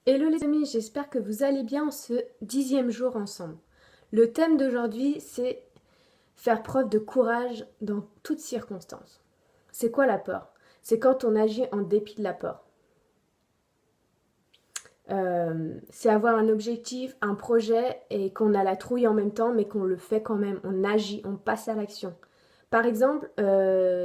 Hello les amis, j'espère que vous allez bien ce 10e jour ensemble. Le thème d'aujourd'hui, c'est faire preuve de courage dans toutes circonstances. C'est quoi la peur? C'est quand on agit en dépit de la peur. C'est avoir un objectif, un projet et qu'on a la trouille en même temps, mais qu'on le fait quand même. On agit, on passe à l'action. Par exemple,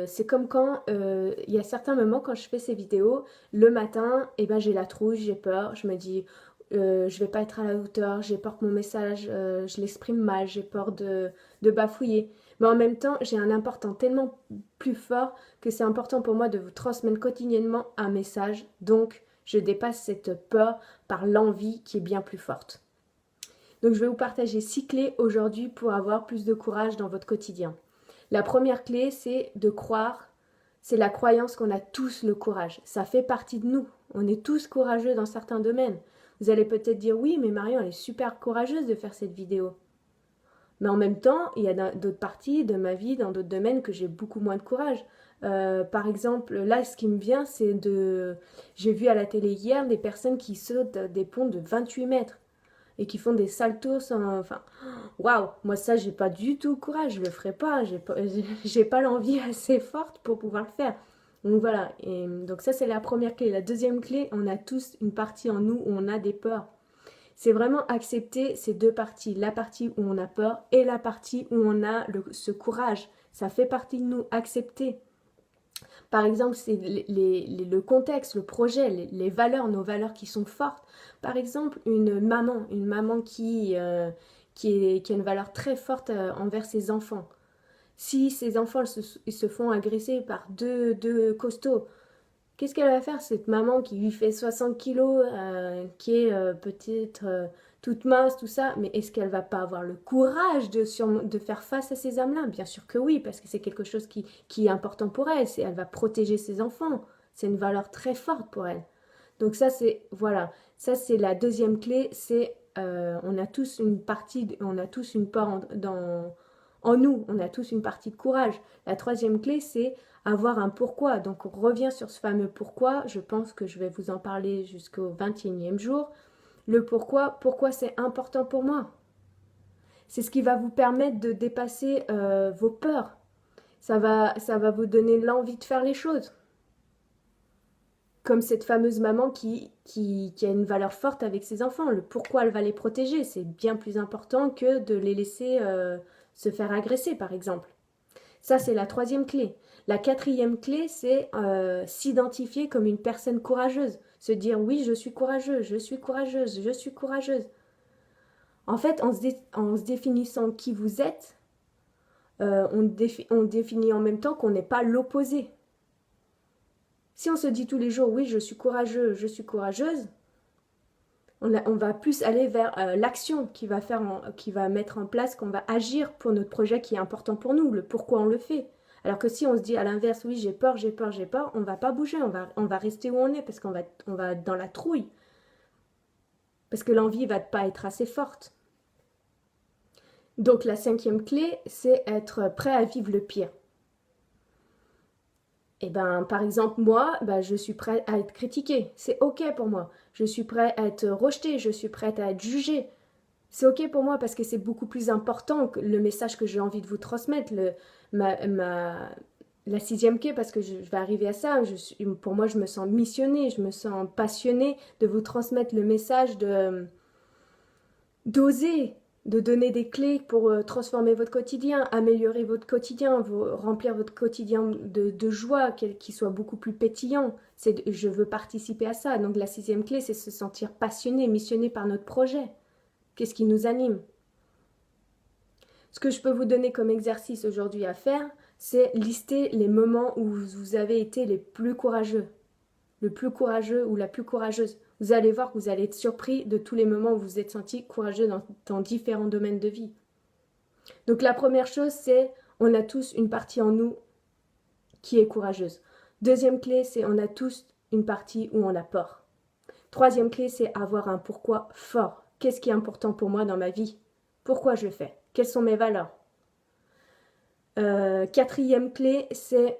c'est comme quand il y a certains moments quand je fais ces vidéos, le matin, eh ben, j'ai la trouille, j'ai peur, je me dis je vais pas être à la hauteur, j'ai peur que mon message, je l'exprime mal, j'ai peur de bafouiller. Mais en même temps, j'ai un important tellement plus fort que c'est important pour moi de vous transmettre quotidiennement un message. Donc, je dépasse cette peur par l'envie qui est bien plus forte. Donc, je vais vous partager 6 clés aujourd'hui pour avoir plus de courage dans votre quotidien. La première clé, c'est de croire, c'est la croyance qu'on a tous le courage. Ça fait partie de nous. On est tous courageux dans certains domaines. Vous allez peut-être dire oui, mais Marion, elle est super courageuse de faire cette vidéo. Mais en même temps, il y a d'autres parties de ma vie, dans d'autres domaines, que j'ai beaucoup moins de courage. Par exemple, là, ce qui me vient, c'est de... J'ai vu à la télé hier des personnes qui sautent des ponts de 28 mètres et qui font des saltos sans... Enfin, waouh, moi ça, j'ai pas du tout le courage, je le ferai pas, j'ai pas l'envie assez forte pour pouvoir le faire. Donc voilà, et donc ça c'est la première clé. La deuxième clé, on a tous une partie en nous où on a des peurs. C'est vraiment accepter ces deux parties, la partie où on a peur et la partie où on a ce courage. Ça fait partie de nous, accepter. Par exemple, c'est le contexte, le projet, les valeurs, nos valeurs qui sont fortes. Par exemple, une maman qui a une valeur très forte envers ses enfants. Si ses enfants ils se font agresser par deux costauds, qu'est-ce qu'elle va faire, cette maman qui lui fait 60 kilos, qui est peut-être toute mince, tout ça, mais est-ce qu'elle va pas avoir le courage de faire face à ces âmes-là? Bien sûr que oui, parce que c'est quelque chose qui est important pour elle. Elle va protéger ses enfants. C'est une valeur très forte pour elle. Donc ça, c'est, voilà, ça c'est la deuxième clé, c'est on a tous une partie, on a tous une part en nous, on a tous une partie de courage. La troisième clé, c'est avoir un pourquoi. Donc on revient sur ce fameux pourquoi. Je pense que je vais vous en parler jusqu'au 21e jour. Le pourquoi c'est important pour moi. C'est ce qui va vous permettre de dépasser vos peurs. Ça va vous donner l'envie de faire les choses. Comme cette fameuse maman qui a une valeur forte avec ses enfants. Le pourquoi elle va les protéger, c'est bien plus important que de les laisser se faire agresser, par exemple. Ça, c'est la troisième clé. La quatrième clé, c'est s'identifier comme une personne courageuse. Se dire oui, je suis courageux, je suis courageuse, je suis courageuse. En fait, en se définissant qui vous êtes, on définit en même temps qu'on n'est pas l'opposé. Si on se dit tous les jours oui, je suis courageux, je suis courageuse, on va plus aller vers l'action qui va mettre en place, qu'on va agir pour notre projet qui est important pour nous, le pourquoi on le fait. Alors que si on se dit à l'inverse, oui, j'ai peur, j'ai peur, j'ai peur, on va pas bouger, on va rester où on est parce on va être dans la trouille. Parce que l'envie va pas être assez forte. Donc la cinquième clé, c'est être prêt à vivre le pire. Et ben, par exemple, moi, ben, je suis prêt à être critiqué. C'est OK pour moi. Je suis prêt à être rejeté. Je suis prête à être jugé. C'est OK pour moi parce que c'est beaucoup plus important que le message que j'ai envie de vous transmettre. La sixième clé, parce que je vais arriver à ça, pour moi, je me sens missionnée, je me sens passionnée de vous transmettre le message d'oser, de donner des clés pour transformer votre quotidien, améliorer votre quotidien, remplir votre quotidien de joie, qu'il soit beaucoup plus pétillant. Je veux participer à ça. Donc la sixième clé, c'est se sentir passionné, missionné par notre projet. Qu'est-ce qui nous anime? Ce que je peux vous donner comme exercice aujourd'hui à faire, c'est lister les moments où vous avez été les plus courageux, le plus courageux ou la plus courageuse. Vous allez voir que vous allez être surpris de tous les moments où vous vous êtes senti courageux dans différents domaines de vie. Donc la première chose, c'est on a tous une partie en nous qui est courageuse. Deuxième clé, c'est on a tous une partie où on a peur. Troisième clé, c'est avoir un pourquoi fort. Qu'est-ce qui est important pour moi dans ma vie? Pourquoi je le fais? Quelles sont mes valeurs? Quatrième clé, c'est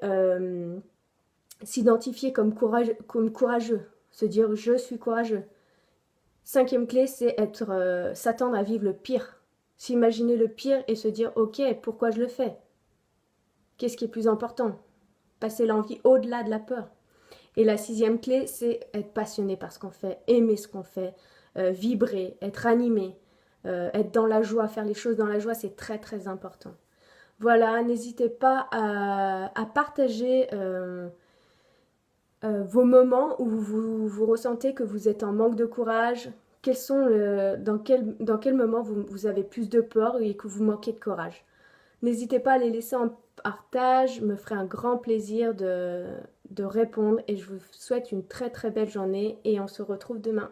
s'identifier comme courageux. Se dire je suis courageux. Cinquième clé, c'est s'attendre à vivre le pire. S'imaginer le pire et se dire, ok, pourquoi je le fais? Qu'est-ce qui est plus important? Passer l'envie au-delà de la peur. Et la sixième clé, c'est être passionné par ce qu'on fait, aimer ce qu'on fait, vibrer, être animé, être dans la joie, faire les choses dans la joie, c'est très très important. Voilà, n'hésitez pas à partager vos moments où vous ressentez que vous êtes en manque de courage. Dans quel moment vous avez plus de peur et que vous manquez de courage. N'hésitez pas à les laisser en partage, me ferait un grand plaisir de répondre et je vous souhaite une très très belle journée et on se retrouve demain.